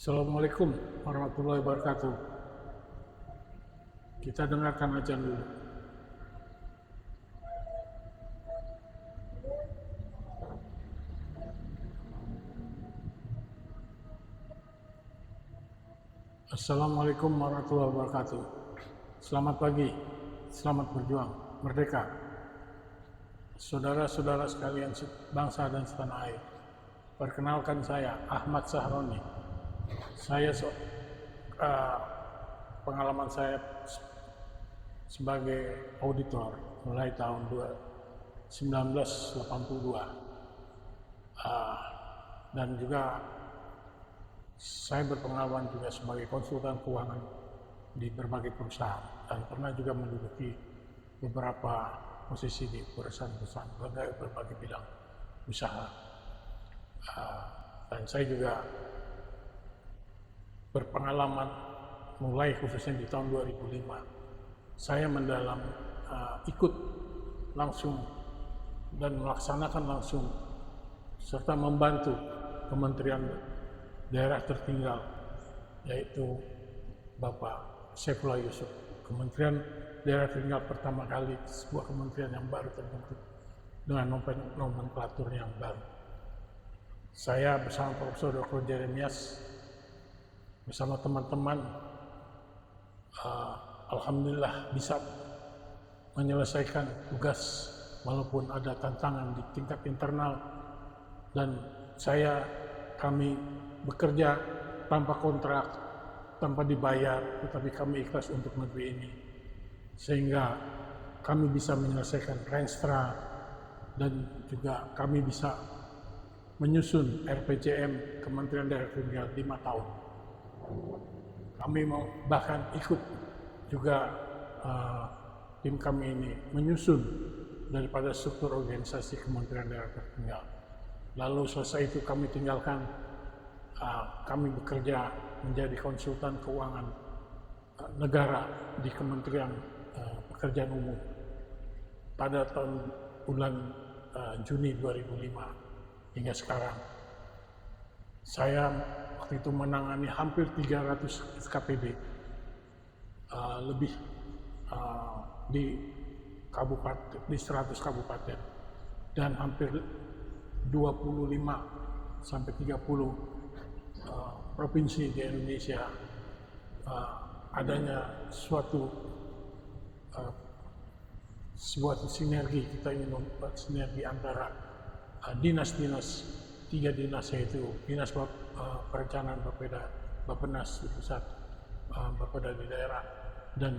Assalamualaikum warahmatullahi wabarakatuh. Kita dengarkan aja dulu. Assalamualaikum warahmatullahi wabarakatuh. Selamat pagi, selamat berjuang, merdeka. Saudara-saudara sekalian bangsa dan setanah air. Perkenalkan saya Ahmad Sahroni. Pengalaman saya sebagai auditor mulai tahun 1982 dan juga saya berpengalaman juga sebagai konsultan keuangan di berbagai perusahaan dan pernah juga menduduki beberapa posisi di perusahaan-perusahaan berbagai bidang usaha. Dan saya juga berpengalaman mulai khususnya di tahun 2005 saya ikut langsung dan melaksanakan langsung serta membantu Kementerian Daerah Tertinggal, yaitu Bapak Saifullah Yusuf. Kementerian Daerah Tertinggal pertama kali sebuah kementerian yang baru terbentuk dengan nomenklatur yang baru. Saya bersama Profesor Dr. Jeremias bersama teman-teman alhamdulillah bisa menyelesaikan tugas walaupun ada tantangan di tingkat internal, dan kami bekerja tanpa kontrak, tanpa dibayar, tetapi kami ikhlas untuk negeri ini sehingga kami bisa menyelesaikan Renstra dan juga kami bisa menyusun RPJM Kementerian Daerah Tertinggal 5 tahun. Kami mau bahkan ikut juga tim kami ini menyusun daripada struktur organisasi Kementerian Daerah Tertinggal. Lalu selesai itu kami tinggalkan, kami bekerja menjadi konsultan keuangan negara di Kementerian Pekerjaan Umum pada bulan Juni 2005 hingga sekarang. Saya waktu itu menangani hampir 300 SKPD lebih di 100 kabupaten dan hampir 25 sampai 30 provinsi di Indonesia. Adanya sebuah sinergi, kita ingin membuat sinergi antara dinas-dinas, 3 dinas, yaitu Dinas Perencanaan Bappenas di pusat, Bapeda di daerah, dan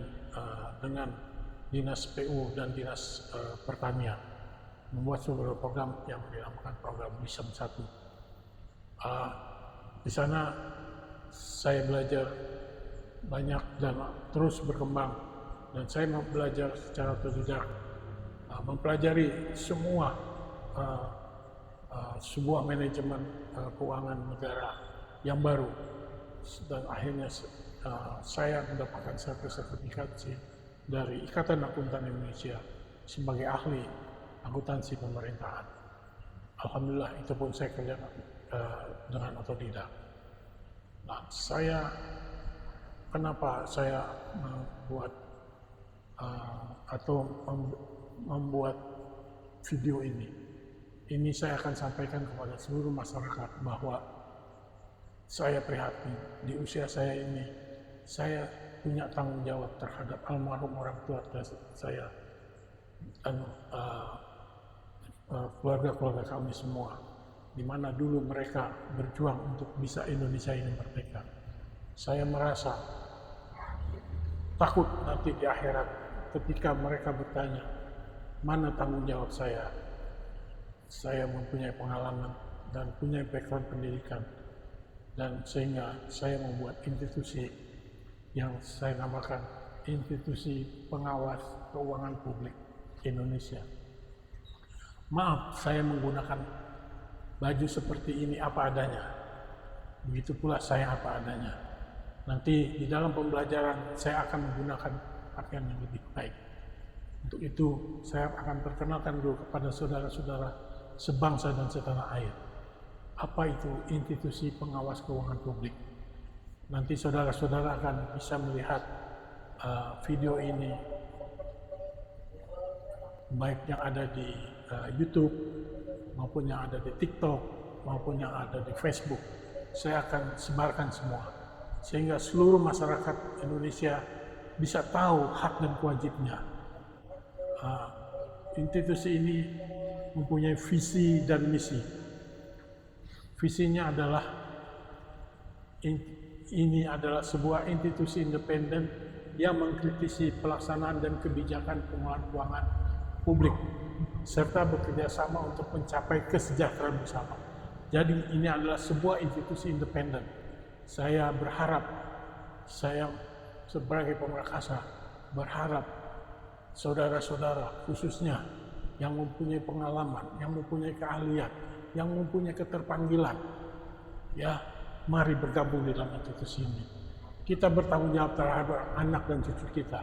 dengan Dinas PU dan Dinas Pertanian membuat sebuah program yang dinamakan program Wisdom 1. Di sana saya belajar banyak dan terus berkembang, dan saya mau belajar secara otodidak, mempelajari semua sebuah manajemen keuangan negara yang baru, dan akhirnya saya mendapatkan sertifikasi dari Ikatan Akuntan Indonesia sebagai ahli akuntansi pemerintahan. Alhamdulillah, itu pun saya kerjakan dengan otodidak. Nah, kenapa saya membuat video ini? Ini saya akan sampaikan kepada seluruh masyarakat bahwa saya prihatin di usia saya ini. Saya punya tanggung jawab terhadap almarhum orang tua saya dan keluarga-keluarga kami semua, di mana dulu mereka berjuang untuk bisa Indonesia ini merdeka. Saya merasa takut nanti di akhirat ketika mereka bertanya, mana tanggung jawab saya? Saya mempunyai pengalaman dan punya background pendidikan, dan sehingga saya membuat institusi yang saya namakan Institusi Pengawas Keuangan Publik Indonesia. Maaf, saya menggunakan baju seperti ini apa adanya. Begitu pula saya apa adanya. Nanti di dalam pembelajaran saya akan menggunakan pakaian yang lebih baik. Untuk itu saya akan perkenalkan dulu kepada saudara-saudara sebangsa dan setanah air. Apa itu Institusi Pengawas Keuangan Publik? Nanti saudara-saudara akan bisa melihat video ini, baik yang ada di YouTube, maupun yang ada di TikTok, maupun yang ada di Facebook. Saya akan sebarkan semua, sehingga seluruh masyarakat Indonesia bisa tahu hak dan kewajibannya. Institusi ini mempunyai visi dan misi. Visinya adalah ini adalah sebuah institusi independen yang mengkritisi pelaksanaan dan kebijakan pengelolaan keuangan publik serta bekerja sama untuk mencapai kesejahteraan bersama. Jadi ini adalah sebuah institusi independen. Saya berharap, saya sebagai pemerkasa berharap saudara-saudara khususnya yang mempunyai pengalaman, yang mempunyai keahlian, yang mempunyai keterpanggilan, ya, mari bergabung di dalam institusi ini. Kita bertanggung jawab terhadap anak dan cucu kita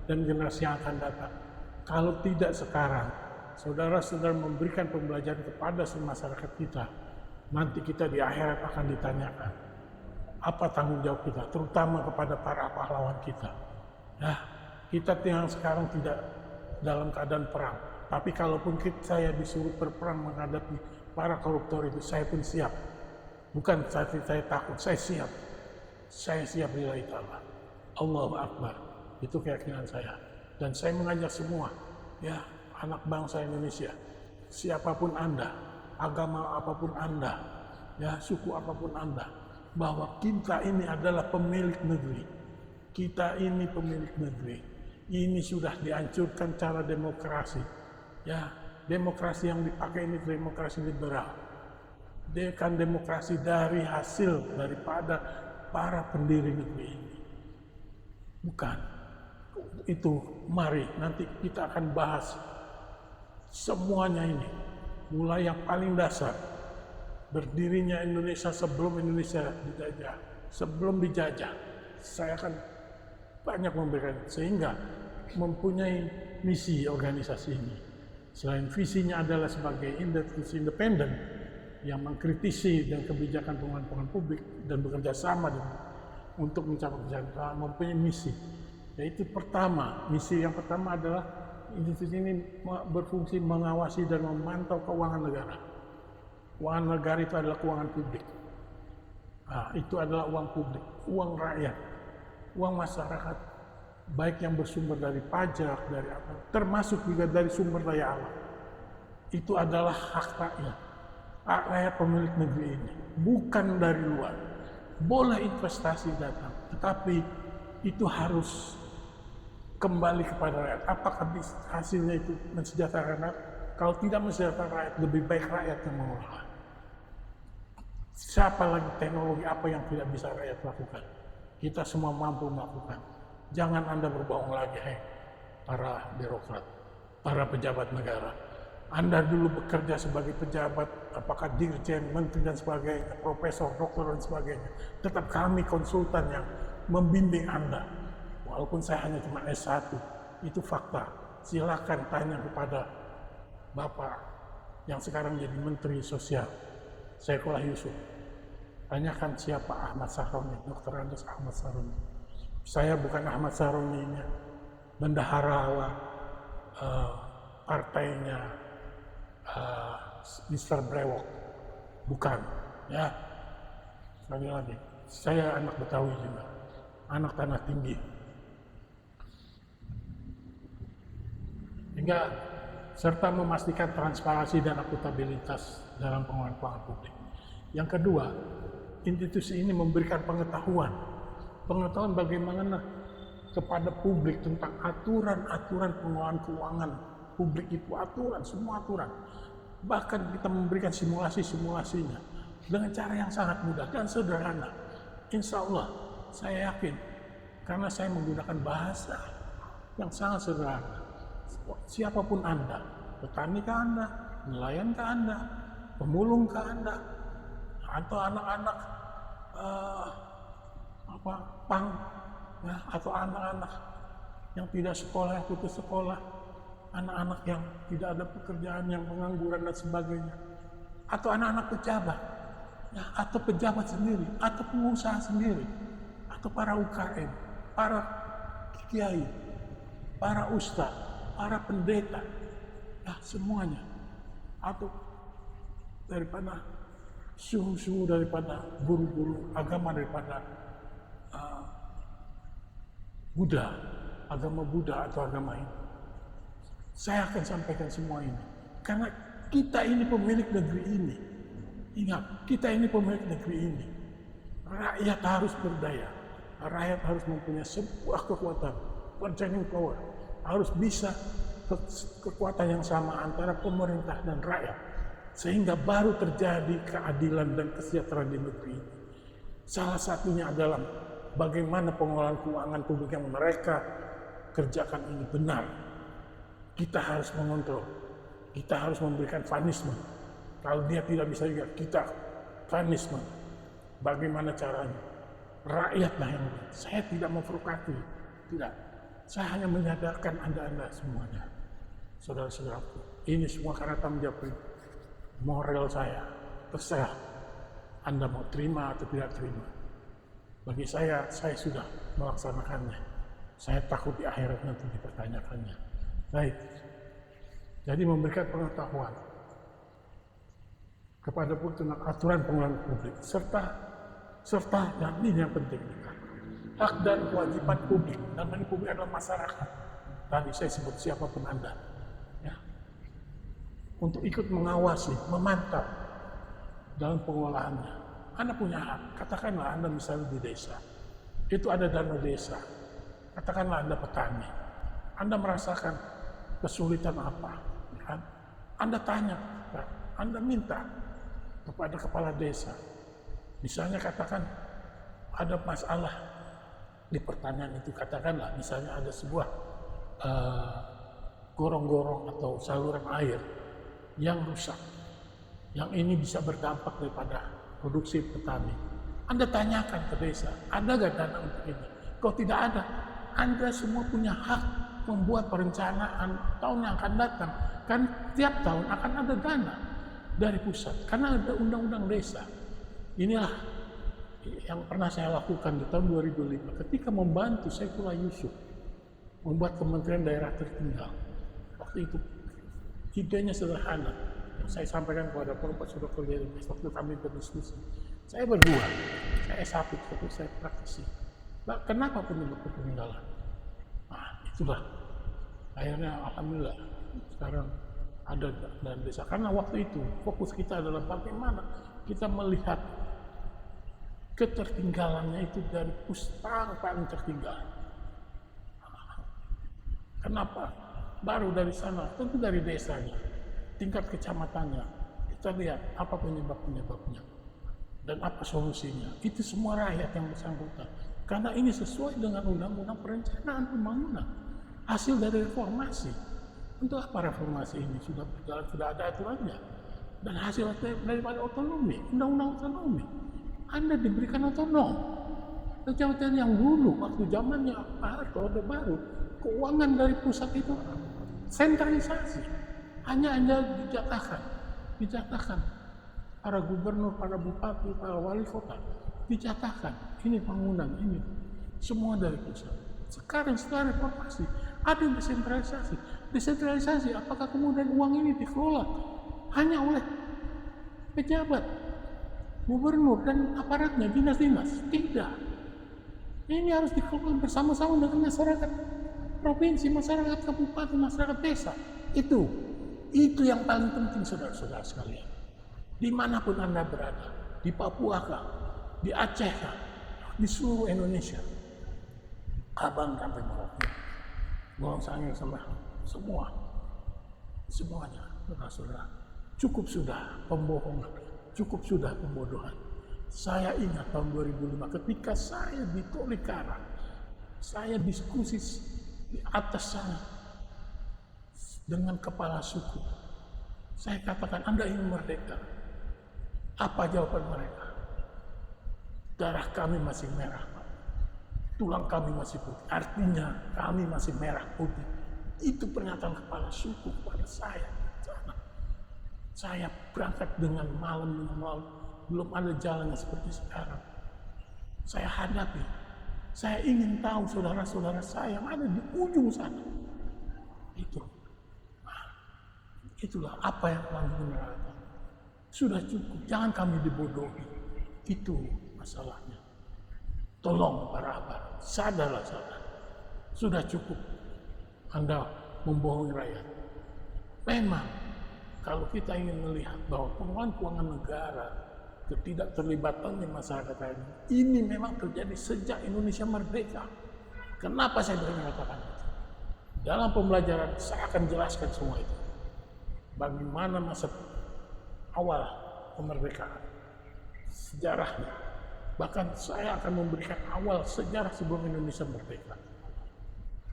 dan generasi yang akan datang. Kalau tidak sekarang, saudara-saudara memberikan pembelajaran kepada masyarakat kita, nanti kita di akhirat akan ditanyakan apa tanggung jawab kita, terutama kepada para pahlawan kita. Nah, kita yang sekarang tidak dalam keadaan perang, tapi kalaupun saya disuruh berperang menghadapi para koruptor itu, saya pun siap. Bukan saya takut, saya siap. Saya siap lillahi ta'ala. Allahu Akbar. Itu keyakinan saya. Dan saya mengajak semua, ya, anak bangsa Indonesia, siapapun Anda, agama apapun Anda, ya, suku apapun Anda, bahwa kita ini adalah pemilik negeri. Kita ini pemilik negeri. Ini sudah dihancurkan cara demokrasi. Ya, demokrasi yang dipakai ini demokrasi liberal. Dia kan demokrasi dari hasil daripada para pendiri negeri ini. Bukan. Itu mari nanti kita akan bahas semuanya ini. Mulai yang paling dasar, berdirinya Indonesia sebelum Indonesia dijajah. Sebelum dijajah, saya akan banyak memberikan, sehingga mempunyai misi organisasi ini. Selain visinya adalah sebagai institusi independen yang mengkritisi dan kebijakan pengelolaan publik dan bekerja sama untuk mencapai kesejahteraan, mempunyai misi. Yaitu misi yang pertama adalah institusi ini berfungsi mengawasi dan memantau keuangan negara. Keuangan negara itu adalah keuangan publik. Nah, itu adalah uang publik, uang rakyat, uang masyarakat, baik yang bersumber dari pajak, dari apa, termasuk juga dari sumber daya alam. Itu adalah hak rakyat. Hak rakyat pemilik negeri ini, bukan dari luar. Boleh investasi datang, tetapi itu harus kembali kepada rakyat. Apakah hasilnya itu mensejahterakan rakyat? Kalau tidak mensejahterakan rakyat, lebih baik rakyat yang mengelola. Siapa lagi teknologi apa yang tidak bisa rakyat lakukan? Kita semua mampu melakukan. Jangan Anda berbohong lagi, para birokrat, para pejabat negara. Anda dulu bekerja sebagai pejabat, apakah dirjen, menteri dan sebagainya, profesor, doktor dan sebagainya. Tetap kami konsultan yang membimbing Anda. Walaupun saya hanya cuma S1, itu fakta. Silakan tanya kepada Bapak yang sekarang jadi Menteri Sosial, Saifullah Yusuf. Tanyakan siapa Ahmad Saroni, Dr. Andes Ahmad Saroni. Saya bukan Ahmad Saroni, bendahara partainya Mr. Brewok, bukan, ya. Sekali lagi, saya anak Betawi juga, anak Tanah Tinggi. Hingga serta memastikan transparansi dan akuntabilitas dalam pengelolaan keuangan publik. Yang kedua, institusi ini memberikan pengetahuan bagaimana kepada publik tentang aturan-aturan pengelolaan keuangan publik itu, semua aturan. Bahkan kita memberikan simulasi-simulasinya dengan cara yang sangat mudah dan sederhana. Insya Allah, saya yakin, karena saya menggunakan bahasa yang sangat sederhana. Siapapun Anda, petani ke Anda, nelayan ke Anda, pemulung ke Anda, atau anak-anak pang, ya, atau anak-anak yang tidak sekolah, yang putus sekolah, anak-anak yang tidak ada pekerjaan, yang pengangguran dan sebagainya, atau anak-anak pejabat, ya, atau pejabat sendiri, atau pengusaha sendiri, atau para UKM, para kiai, para ustadz, para pendeta, ya semuanya, atau daripada suhu-suhu, daripada guru-guru agama, daripada Buddha, agama Buddha atau agama ini. Saya akan sampaikan semua ini. Karena kita ini pemilik negeri ini. Ingat, kita ini pemilik negeri ini. Rakyat harus berdaya. Rakyat harus mempunyai sebuah kekuatan. Bargaining power. Harus bisa kekuatan yang sama antara pemerintah dan rakyat. Sehingga baru terjadi keadilan dan kesejahteraan di negeri ini. Salah satunya adalah bagaimana pengelolaan keuangan publik yang mereka kerjakan ini benar. Kita harus mengontrol, kita harus memberikan punishment. Kalau dia tidak bisa juga, kita punishment. Bagaimana caranya? Rakyatlah yang saya tidak memprovokatif, tidak. Saya hanya menyadarkan Anda semuanya, saudara-saudaraku. Ini semua karena tanggung jawab moral saya. Terserah Anda mau terima atau tidak terima. Bagi saya sudah melaksanakannya. Saya takut di akhirat nanti dipertanyakannya. Baik, jadi memberikan pengetahuan kepada publik tentang aturan pengelolaan publik, serta dan ini yang penting, hak dan kewajiban publik. Dan publik adalah masyarakat. Tadi saya sebut siapapun Anda, ya, untuk ikut mengawasi, memantau dalam pengelolaannya. Anda punya hak. Katakanlah Anda misalnya di desa, itu ada dana desa. Katakanlah Anda petani, Anda merasakan kesulitan apa, kan? Anda tanya, kan? Anda minta kepada kepala desa. Misalnya katakan ada masalah di pertanian itu, katakanlah misalnya ada sebuah gorong-gorong atau saluran air yang rusak, yang ini bisa berdampak daripada produksi petani. Anda tanyakan ke desa, ada nggak dana untuk ini? Kalau tidak ada, Anda semua punya hak membuat perencanaan tahun yang akan datang. Kan tiap tahun akan ada dana dari pusat, karena ada undang-undang desa. Inilah yang pernah saya lakukan di tahun 2005 ketika membantu Saifullah Yusuf membuat Kementerian Daerah Tertinggal. Waktu itu idenya sederhana yang saya sampaikan kepada Bapak Sudah Kuliah waktu kami berdiskusi. Saya berdua, saya satu, saya praktisi. Nah, kenapa penyebab ketertinggalan? Nah, itulah. Akhirnya alhamdulillah sekarang ada dan desa. Karena waktu itu fokus kita adalah bagaimana kita melihat ketertinggalannya itu dari paling tertinggal. Kenapa? Baru dari sana, tentu dari desanya, tingkat kecamatannya. Kita lihat apa penyebabnya dan apa solusinya. Itu semua rakyat yang bersangkutan. Karena ini sesuai dengan undang-undang perencanaan pembangunan. Hasil dari reformasi. Untuk apa reformasi ini sudah berjalan, sudah ada aturannya. Dan hasil daripada otonomi, undang-undang otonomi. Anda diberikan otonom. Jabatan yang dulu, waktu zamannya Pak Harto, Orde Baru, keuangan dari pusat itu sentralisasi. Hanya Anda dijatahkan. Para gubernur, para bupati, para wali kota, dijatahkan. Ini bangunan, ini. Semua dari pusat. Sekarang setelah reformasi, ada desentralisasi. Desentralisasi, apakah kemudian uang ini dikelola hanya oleh pejabat, gubernur dan aparatnya, dinas-dinas? Tidak. Ini harus dikelola bersama-sama dengan masyarakat provinsi, masyarakat kabupaten, masyarakat desa. Itu yang paling penting, saudara-saudara sekalian. Dimanapun Anda berada, di Papua kah, di Aceh kah, di seluruh Indonesia, Abang sampai Merauke, Golong Sangir sama semuanya, saudara-saudara. Cukup sudah pembohongan, cukup sudah pembodohan. Saya ingat tahun 2005 ketika saya di Tolikara, saya diskusi di atas sana dengan kepala suku. Saya katakan, Anda ingin merdeka. Apa jawaban mereka? Darah kami masih merah, Pak. Tulang kami masih putih. Artinya kami masih merah putih. Itu pernyataan kepala suku kepada saya. Saya berangkat dengan malam, belum ada jalannya seperti sekarang. Saya hadapi Saya ingin tahu saudara-saudara saya yang ada di ujung sana. Itu. Nah, itulah apa yang telah dineraka. Sudah cukup, jangan kami dibodohi. Itu masalahnya. Tolong para abad, sadarlah. Sudah cukup Anda membohongi rakyat. Memang kalau kita ingin melihat bahwa pengelolaan keuangan negara, ketidakterlibatannya masyarakat ini memang terjadi sejak Indonesia merdeka. Kenapa saya berani mengatakan itu? Dalam pembelajaran saya akan jelaskan semua itu. Bagaimana masa awal kemerdekaan, sejarahnya. Bahkan saya akan memberikan awal sejarah sebelum Indonesia merdeka.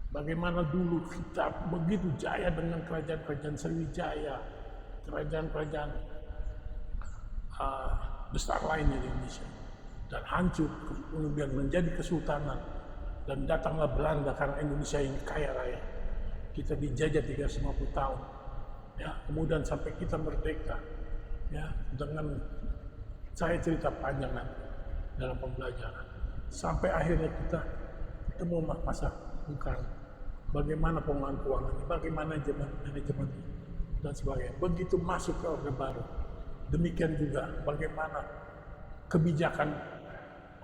Bagaimana dulu kita begitu jaya dengan kerajaan-kerajaan Sriwijaya, kerajaan-kerajaan besar lainnya di Indonesia, dan hancur kemudian menjadi kesultanan, dan datanglah Belanda karena Indonesia ini kaya raya. Kita dijajah 350 tahun, ya, kemudian sampai kita merdeka, ya, dengan saya cerita panjang dalam pembelajaran, sampai akhirnya kita ketemu masa Bung Karno. Bagaimana pengelolaan keuangan, bagaimana manajemen dan sebagainya. Begitu masuk ke Orde Baru, demikian juga bagaimana kebijakan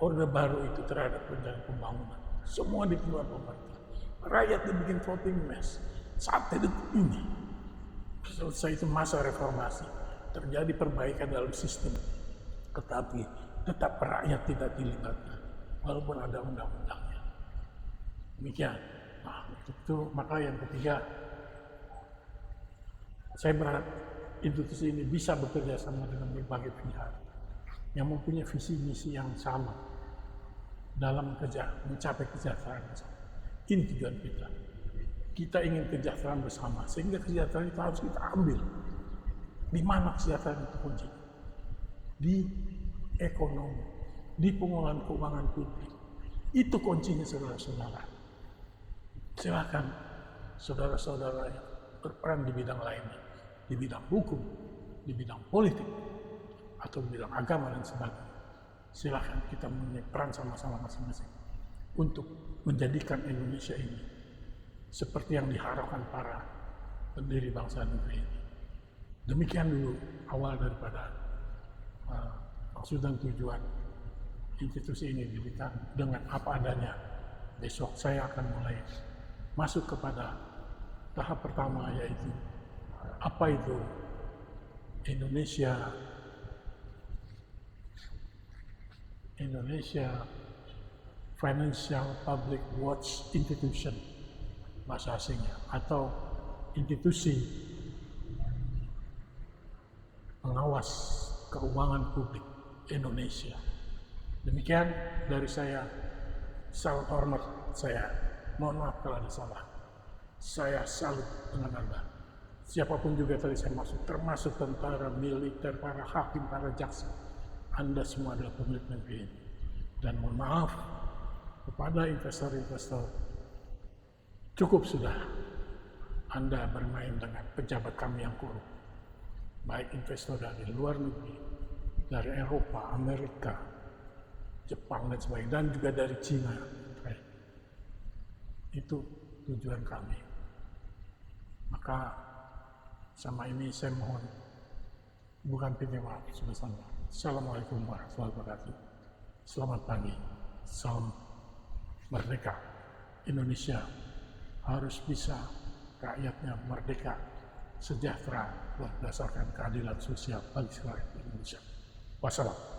Orde Baru itu terhadap rencana pembangunan. Semua dikeluarkan pemerintah. Rakyat dibikin voting mess. Sampai detik ini, selesai itu masa reformasi, terjadi perbaikan dalam sistem, tetapi tetap rakyat tidak dilibatkan, walaupun ada undang-undangnya. Demikian. Nah, itu maka yang ketiga, saya berharap institusi ini bisa bekerja sama dengan berbagai pihak yang mempunyai visi misi yang sama dalam mencapai kesejahteraan bersama. Ini tujuan kita. Kita ingin kesejahteraan bersama, sehingga kesejahteraan itu harus kita ambil. Di mana kesejahteraan itu kunci? Di ekonomi, di pengelolaan keuangan publik. Itu kuncinya, saudara-saudara. Silakan saudara-saudara yang berperan di bidang lainnya, di bidang hukum, di bidang politik, atau di bidang agama dan sebagainya. Silakan kita mempunyai peran sama-sama masing-masing untuk menjadikan Indonesia ini seperti yang diharapkan para pendiri bangsa negeri ini. Demikian dulu awal daripada maksud dan tujuan institusi ini diberikan dengan apa adanya. Besok saya akan mulai masuk kepada tahap pertama, yaitu apa itu Indonesia Financial Public Watch Institution, bahasa asingnya, atau institusi pengawas keuangan publik Indonesia. Demikian dari saya. Salam hormat saya. Mohon maaf kalau ada salah. Saya salut dengan Anda. Siapapun juga tadi saya masuk, termasuk tentara, militer, para hakim, para jaksa. Anda semua adalah pemilik negeri ini. Dan mohon maaf kepada investor-investor, cukup sudah Anda bermain dengan pejabat kami yang korup. Baik investor dari luar negeri, dari Eropa, Amerika, Jepang dan sebagainya, dan juga dari Cina. Itu tujuan kami. Maka sama ini saya mohon bukan pinjam maaf sebesar. Assalamualaikum warahmatullahi wabarakatuh. Selamat pagi. Salam merdeka. Indonesia harus bisa rakyatnya merdeka, sejahtera berdasarkan keadilan sosial bagi rakyat Indonesia. Wassalam.